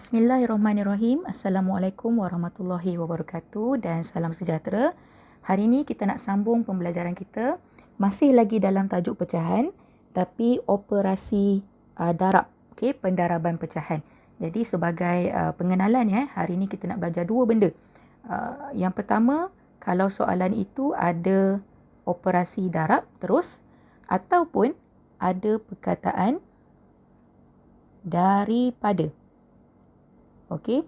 Bismillahirrahmanirrahim. Assalamualaikum warahmatullahi wabarakatuh dan salam sejahtera. Hari ini kita nak sambung pembelajaran kita. Masih lagi dalam tajuk pecahan tapi operasi darab. Okey, pendaraban pecahan. Jadi sebagai pengenalan hari ini kita nak belajar dua benda. Yang pertama, kalau soalan itu ada operasi darab terus ataupun ada perkataan daripada. Okey,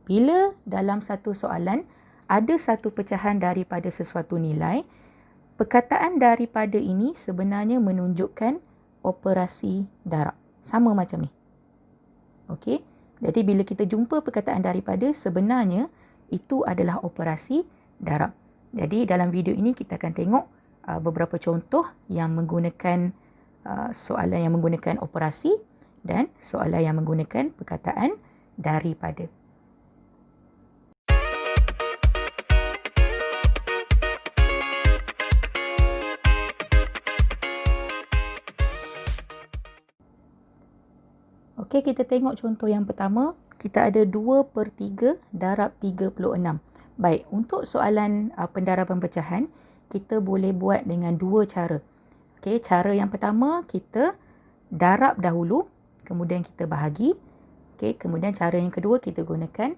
bila dalam satu soalan ada satu pecahan daripada sesuatu nilai, perkataan daripada ini sebenarnya menunjukkan operasi darab. Sama macam ni. Okey, jadi bila kita jumpa perkataan daripada, sebenarnya itu adalah operasi darab. Jadi dalam video ini kita akan tengok beberapa contoh yang menggunakan soalan yang menggunakan operasi dan soalan yang menggunakan perkataan daripada. Okey, kita tengok contoh yang pertama. Kita ada 2/3 darab 36. Baik, untuk soalan pendaraban pecahan, kita boleh buat dengan dua cara. Okey, cara yang pertama, kita darab dahulu, kemudian kita bahagi. Okey, kemudian cara yang kedua kita gunakan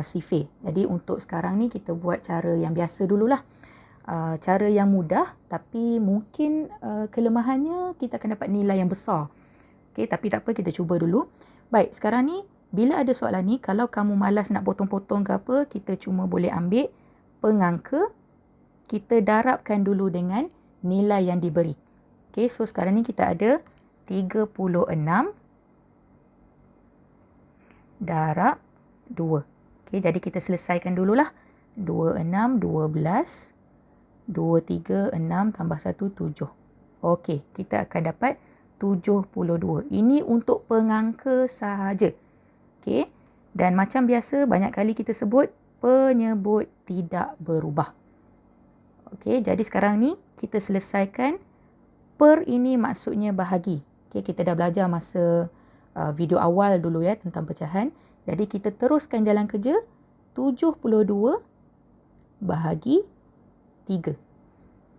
sifir. Jadi untuk sekarang ni kita buat cara yang biasa dululah. Cara yang mudah tapi mungkin kelemahannya kita akan dapat nilai yang besar. Okey, tapi tak apa, kita cuba dulu. Baik, sekarang ni bila ada soalan ni, kalau kamu malas nak potong-potong ke apa, kita cuma boleh ambil pengangka, kita darabkan dulu dengan nilai yang diberi. Okey, so sekarang ni kita ada 36 darab 2. Okey, jadi kita selesaikan dululah. 26, 12, 23, 6 tambah 1, 7. Okey, kita akan dapat 72. Ini untuk pengangka sahaja. Okey, dan macam biasa banyak kali kita sebut penyebut tidak berubah. Okey, jadi sekarang ni kita selesaikan per ini maksudnya bahagi. Okey, kita dah belajar masa video awal dulu tentang pecahan. Jadi kita teruskan jalan kerja. 72 bahagi 3.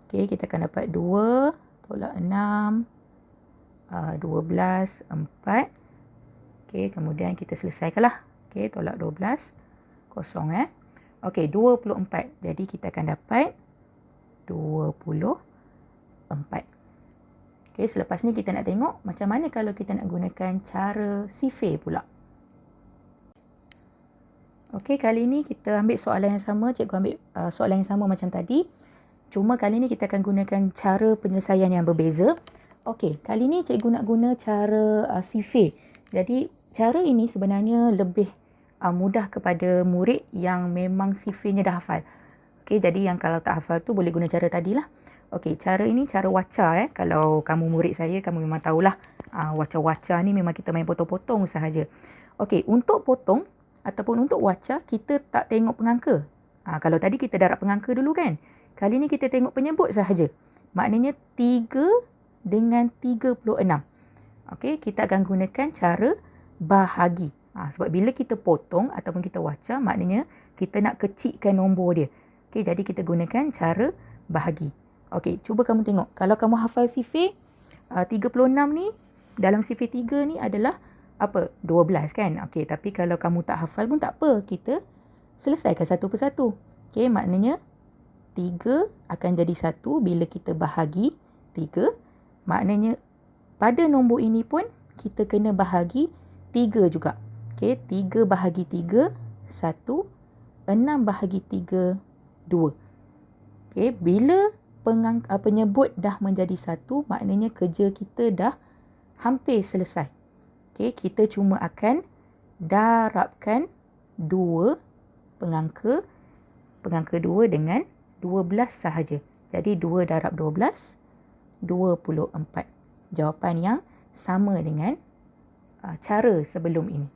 Okey, kita akan dapat 2 tolak 6, 12, 4. Okey, kemudian kita selesaikanlah. Okey, tolak 12, kosong Okey, 24. Jadi kita akan dapat 24. Okey, selepas ni kita nak tengok macam mana kalau kita nak gunakan cara sifir pula. Okey, kali ni kita ambil soalan yang sama. Cikgu ambil soalan yang sama macam tadi. Cuma kali ni kita akan gunakan cara penyelesaian yang berbeza. Okey, kali ni cikgu nak guna cara sifir. Jadi, cara ini sebenarnya lebih mudah kepada murid yang memang sifirnya dah hafal. Okey, jadi yang kalau tak hafal tu boleh guna cara tadilah. Okey, cara ini cara waca. Kalau kamu murid saya, kamu memang tahulah waca-waca ni memang kita main potong-potong sahaja. Okey, untuk potong ataupun untuk waca, kita tak tengok pengangka. Kalau tadi kita darab pengangka dulu kan. Kali ni kita tengok penyebut sahaja. Maknanya 3 dengan 36. Okey, kita akan gunakan cara bahagi. Sebab bila kita potong ataupun kita waca, maknanya kita nak kecilkan nombor dia. Okey, jadi kita gunakan cara bahagi. Okey, cuba kamu tengok. Kalau kamu hafal sifir, 36 ni, dalam sifir 3 ni adalah apa? 12 kan? Okey, tapi kalau kamu tak hafal pun tak apa. Kita selesaikan satu persatu. Okey, maknanya 3 akan jadi 1 bila kita bahagi 3. Maknanya pada nombor ini pun kita kena bahagi 3 juga. Okey, 3 bahagi 3, 1. 6 bahagi 3, 2. Okey, bila penyebut dah menjadi 1, maknanya kerja kita dah hampir selesai. Okey, kita cuma akan darabkan 2 pengangka 2 dengan 12 sahaja. Jadi 2 darab 12, 24. Jawapan yang sama dengan cara sebelum ini.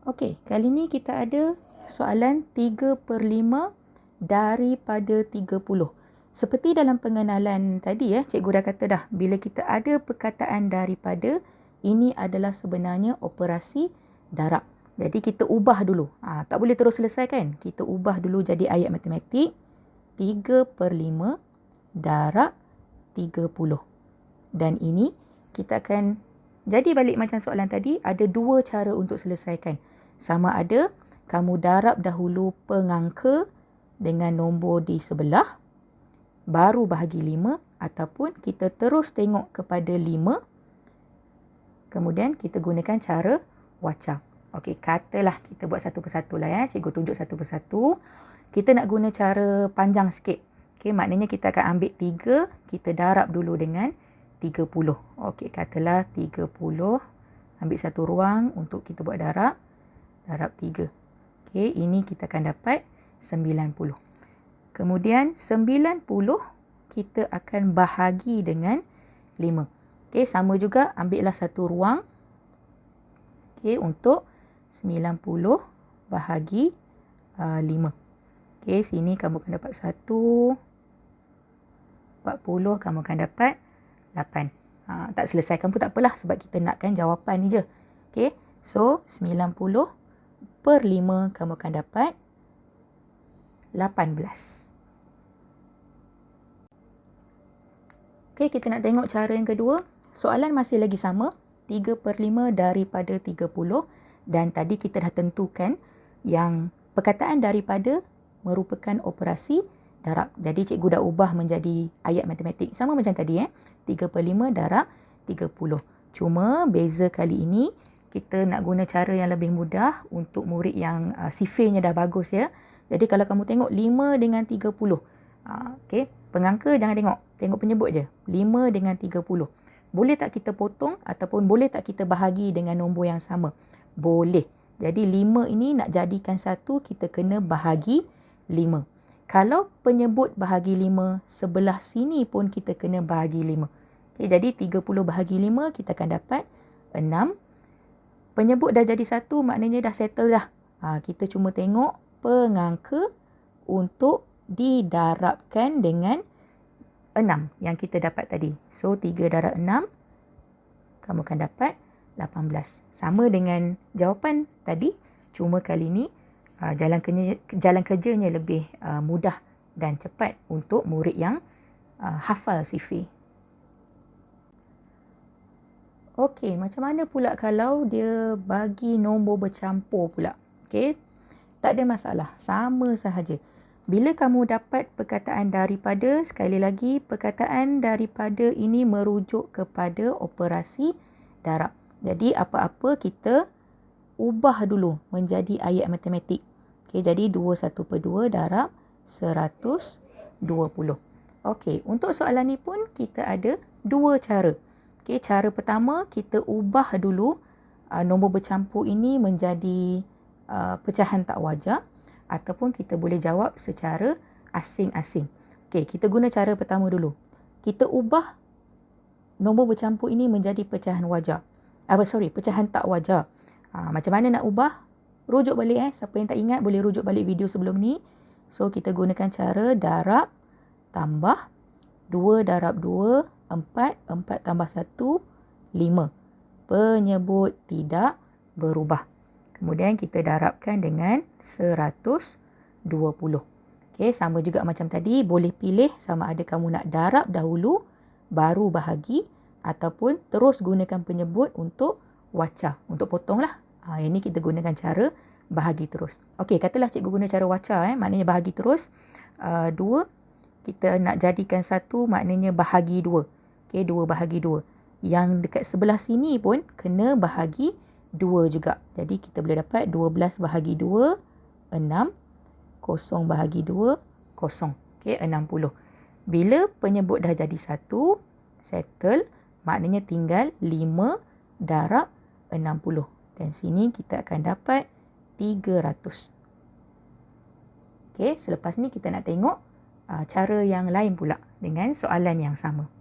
Okey, kali ni kita ada soalan 3/5 daripada 30. Seperti dalam pengenalan tadi cikgu dah kata dah, bila kita ada perkataan daripada, ini adalah sebenarnya operasi darab. Jadi kita ubah dulu. Tak boleh terus selesai kan? Kita ubah dulu jadi ayat matematik. 3/5 darab 30. Dan ini kita akan jadi balik macam soalan tadi. Ada dua cara untuk selesaikan. Sama ada kamu darab dahulu pengangka dengan nombor di sebelah, baru bahagi 5, ataupun kita terus tengok kepada 5, kemudian kita gunakan cara wacak. Okey, katalah kita buat satu persatu lah ya. Cikgu tunjuk satu persatu. Kita nak guna cara panjang sikit. Okey, maknanya kita akan ambil 3, kita darab dulu dengan 30. Okey, katalah 30. Ambil satu ruang untuk kita buat darab. Darab 3. Okey, ini kita akan dapat 90. Kemudian 90 kita akan bahagi dengan 5. Okey, sama juga ambillah satu ruang. Okey, untuk 90 bahagi 5. Okey, sini kamu akan dapat 1. 40 kamu akan dapat 8. Tak selesaikan pun tak apalah sebab kita nakkan jawapan ni je. Okey, so 90 per 5 kamu akan dapat 18. Okey, kita nak tengok cara yang kedua. Soalan masih lagi sama. 3/5 daripada 30. Dan tadi kita dah tentukan yang perkataan daripada merupakan operasi darab. Jadi cikgu dah ubah menjadi ayat matematik. Sama macam tadi 3/5 darab 30. Cuma beza kali ini kita nak guna cara yang lebih mudah untuk murid yang sifirnya dah bagus ya. Jadi kalau kamu tengok 5 dengan 30. Okey, pengangka jangan tengok. Tengok penyebut je. 5 dengan 30. Boleh tak kita potong ataupun boleh tak kita bahagi dengan nombor yang sama? Boleh. Jadi 5 ini nak jadikan 1, kita kena bahagi 5. Kalau penyebut bahagi 5, sebelah sini pun kita kena bahagi 5. Okay, jadi 30 bahagi 5, kita akan dapat 6. Penyebut dah jadi 1, maknanya dah settle dah. Kita cuma tengok pengangka untuk didarabkan dengan 6 yang kita dapat tadi. So, 3 darab 6, kamu akan dapat 18. Sama dengan jawapan tadi, cuma kali ni jalan kerjanya lebih mudah dan cepat untuk murid yang hafal sifir. Okey, macam mana pula kalau dia bagi nombor bercampur pula? Okey, tak ada masalah. Sama sahaja. Bila kamu dapat perkataan daripada, sekali lagi, perkataan daripada ini merujuk kepada operasi darab. Jadi, apa-apa kita ubah dulu menjadi ayat matematik. Okey, jadi 21/2 darab 120. Okey, untuk soalan ni pun kita ada dua cara. Okey, cara pertama kita ubah dulu nombor bercampur ini menjadi pecahan tak wajar, ataupun kita boleh jawab secara asing-asing. Okey, kita guna cara pertama dulu. Kita ubah nombor bercampur ini menjadi pecahan wajar. Pecahan tak wajar. Macam mana nak ubah? Rujuk balik siapa yang tak ingat boleh rujuk balik video sebelum ni. So kita gunakan cara darab tambah 2 darab 2 4, 4 tambah 1 5. Penyebut tidak berubah. Kemudian kita darabkan dengan 120. Okey, sama juga macam tadi, boleh pilih sama ada kamu nak darab dahulu baru bahagi ataupun terus gunakan penyebut untuk wacah, untuk potonglah. Ini kita gunakan cara bahagi terus. Okey, katalah cikgu guna cara wacah maknanya bahagi terus. 2 kita nak jadikan 1 maknanya bahagi 2. Okey, 2 bahagi 2. Yang dekat sebelah sini pun kena bahagi 2 juga. Jadi kita boleh dapat 12 bahagi 2 6, 0 bahagi 2 0. Okey, 60. Bila penyebut dah jadi 1, settle, maknanya tinggal 5 darab 60. Dan sini kita akan dapat 300. Okey, selepas ni kita nak tengok cara yang lain pula dengan soalan yang sama.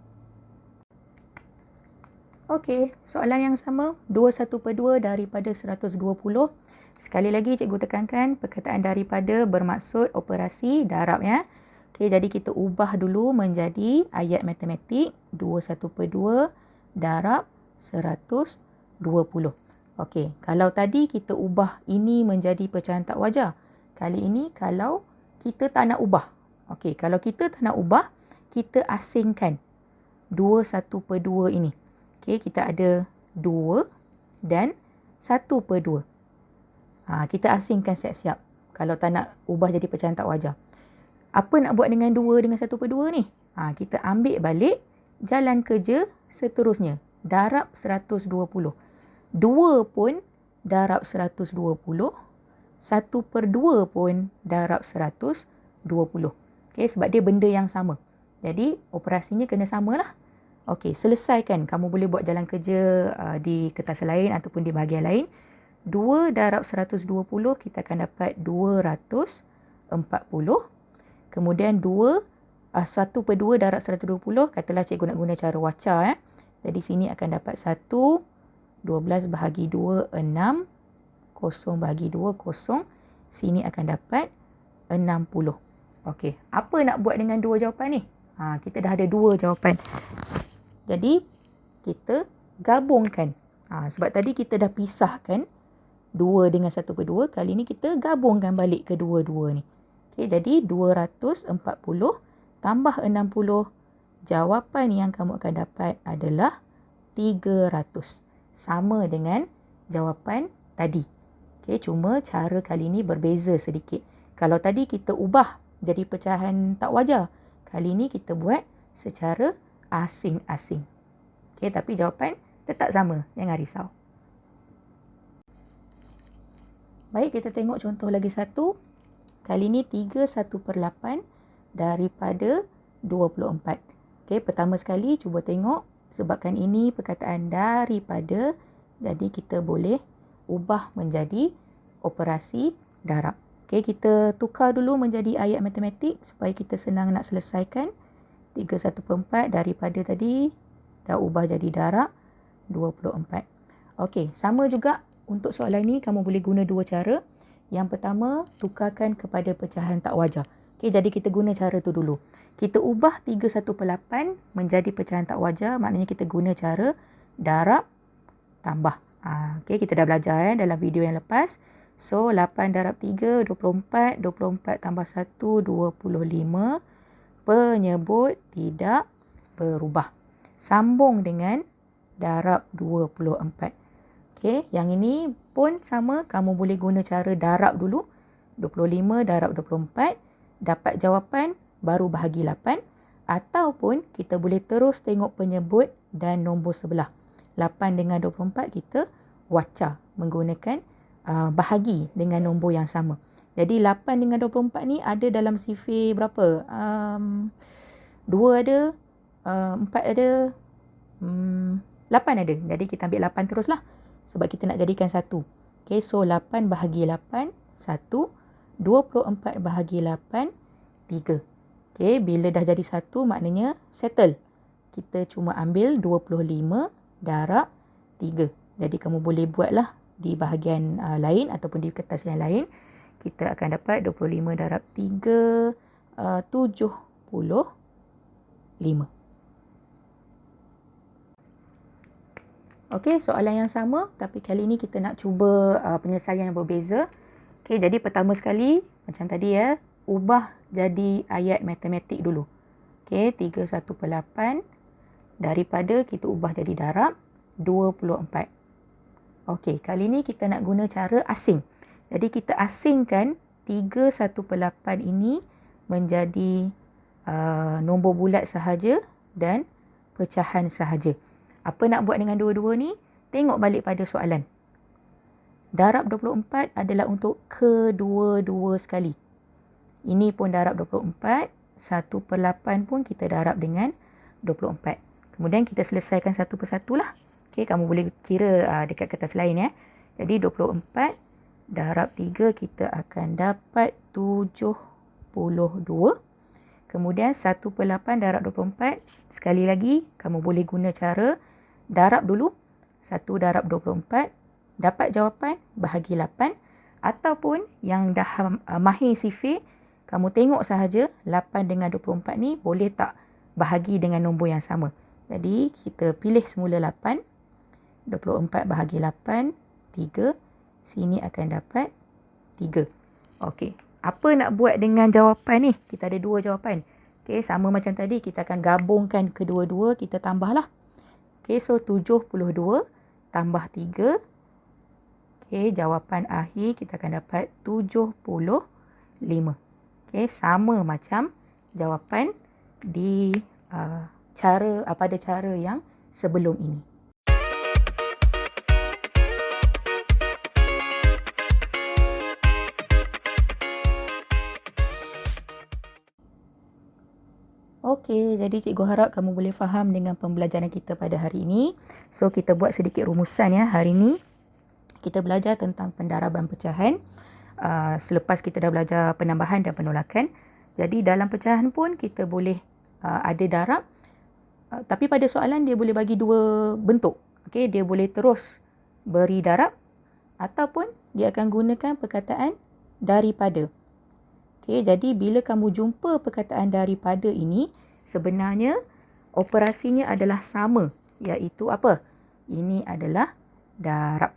Okey, soalan yang sama, 21/2 daripada 120. Sekali lagi cikgu tekankan perkataan daripada bermaksud operasi darab ya. Okey, jadi kita ubah dulu menjadi ayat matematik 21/2 darab 120. 20. Okey, kalau tadi kita ubah ini menjadi pecahan tak wajar. Kali ini kalau kita tak nak ubah. Okey, kalau kita tak nak ubah, kita asingkan 2/1/2 ini. Okey, kita ada 2 dan 1/2. Kita asingkan siap-siap. Kalau tak nak ubah jadi pecahan tak wajar. Apa nak buat dengan 2 dengan 1/2 ni? Kita ambil balik jalan kerja seterusnya. Darab 120. 2 pun darab 120. 1/2 pun darab 120. Okay, sebab dia benda yang sama. Jadi, operasinya kena samalah. Okey, selesaikan. Kamu boleh buat jalan kerja di kertas lain ataupun di bahagian lain. 2 darab 120, kita akan dapat 240. Kemudian 1/2 darab 120, katalah cikgu nak guna cara wacah. Jadi, sini akan dapat 1, 12 bahagi 2, 6. 0 bahagi 2, 0. Sini akan dapat 60. Okey, apa nak buat dengan dua jawapan ni? Kita dah ada dua jawapan. Jadi, kita gabungkan. Sebab tadi kita dah pisahkan 2 dengan 1/2. Kali ni kita gabungkan balik kedua-dua ni. Okey, jadi 240 tambah 60. Jawapan yang kamu akan dapat adalah 300. Sama dengan jawapan tadi. Okey, cuma cara kali ni berbeza sedikit. Kalau tadi kita ubah jadi pecahan tak wajar, kali ni kita buat secara asing-asing. Okey, tapi jawapan tetap sama. Jangan risau. Baik, kita tengok contoh lagi satu. Kali ni 3/1/8 daripada 24. Okey, pertama sekali cuba tengok. Sebabkan ini perkataan daripada, jadi kita boleh ubah menjadi operasi darab. Okey, kita tukar dulu menjadi ayat matematik supaya kita senang nak selesaikan. 3/1/4 daripada tadi dah ubah jadi darab 24. Okey, sama juga untuk soalan ni kamu boleh guna dua cara. Yang pertama, tukarkan kepada pecahan tak wajar. Okey, jadi kita guna cara tu dulu. Kita ubah 3/1/8 menjadi pecahan tak wajar, maknanya kita guna cara darab tambah. Okey, kita dah belajar dalam video yang lepas. So, 8 darab 3, 24. 24 tambah 1, 25. Penyebut tidak berubah. Sambung dengan darab 24. Okey, yang ini pun sama. Kamu boleh guna cara darab dulu. 25 darab 24. Dapat jawapan, baru bahagi 8. Ataupun kita boleh terus tengok penyebut dan nombor sebelah. 8 dengan 24 kita wacah menggunakan bahagi dengan nombor yang sama. Jadi 8 dengan 24 ni ada dalam sifir berapa? 2 ada, 4 ada, 8 ada. Jadi kita ambil 8 teruslah. Sebab kita nak jadikan 1. Okay, so 8 bahagi 8, 1. 24 bahagi 8, 3. Okay, bila dah jadi 1 maknanya settle. Kita cuma ambil 25 darab 3. Jadi kamu boleh buatlah di bahagian lain ataupun di kertas yang lain. Kita akan dapat 25 darab 3, 75. Okey, soalan yang sama tapi kali ini kita nak cuba penyelesaian yang berbeza. Okey, jadi pertama sekali macam tadi ubah jadi ayat matematik dulu. Okey, 3/1/8 daripada kita ubah jadi darab 24. Okey, kali ni kita nak guna cara asing. Jadi kita asingkan 3/1/8 ini menjadi nombor bulat sahaja dan pecahan sahaja. Apa nak buat dengan dua-dua ni? Tengok balik pada soalan. Darab 24 adalah untuk kedua-dua sekali. Ini pun darab 24. 1/8 pun kita darab dengan 24. Kemudian kita selesaikan satu persatu lah. Okey, kamu boleh kira dekat kertas lain Jadi 24 darab 3 kita akan dapat 72. Kemudian 1/8 darab 24. Sekali lagi, kamu boleh guna cara darab dulu. 1 darab 24. Dapat jawapan, bahagi 8. Ataupun yang dah mahir sifir, kamu tengok sahaja 8 dengan 24 ni boleh tak bahagi dengan nombor yang sama. Jadi, kita pilih semula 8. 24 bahagi 8, 3. Sini akan dapat 3. Okey. Apa nak buat dengan jawapan ni? Kita ada dua jawapan. Okey, sama macam tadi, kita akan gabungkan kedua-dua, kita tambahlah. Okey, so 72 tambah 3. Okey, jawapan akhir kita akan dapat 75. Okey, sama macam jawapan di pada cara yang sebelum ini. Okey, jadi cikgu harap kamu boleh faham dengan pembelajaran kita pada hari ini. So, kita buat sedikit rumusan ya hari ini. Kita belajar tentang pendaraban pecahan. Selepas kita dah belajar penambahan dan penolakan. Jadi, dalam pecahan pun kita boleh ada darab. Tapi pada soalan dia boleh bagi dua bentuk. Okey, dia boleh terus beri darab ataupun dia akan gunakan perkataan daripada. Okey, jadi bila kamu jumpa perkataan daripada ini, sebenarnya operasinya adalah sama, iaitu apa? Ini adalah darab.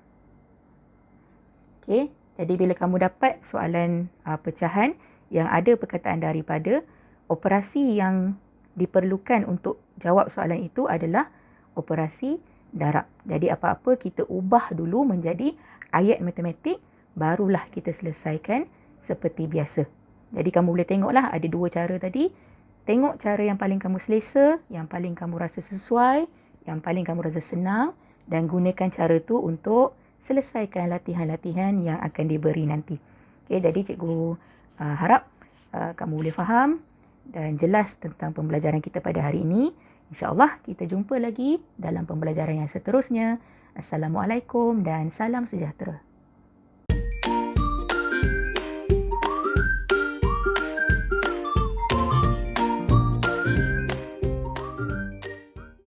Okey, jadi bila kamu dapat soalan pecahan yang ada perkataan daripada, operasi yang diperlukan untuk jawab soalan itu adalah operasi darab. Jadi apa-apa kita ubah dulu menjadi ayat matematik, barulah kita selesaikan seperti biasa. Jadi kamu boleh tengoklah ada dua cara tadi. Tengok cara yang paling kamu selesa, yang paling kamu rasa sesuai, yang paling kamu rasa senang dan gunakan cara tu untuk selesaikan latihan-latihan yang akan diberi nanti. Okay, jadi cikgu harap kamu boleh faham dan jelas tentang pembelajaran kita pada hari ini. InsyaAllah kita jumpa lagi dalam pembelajaran yang seterusnya. Assalamualaikum dan salam sejahtera.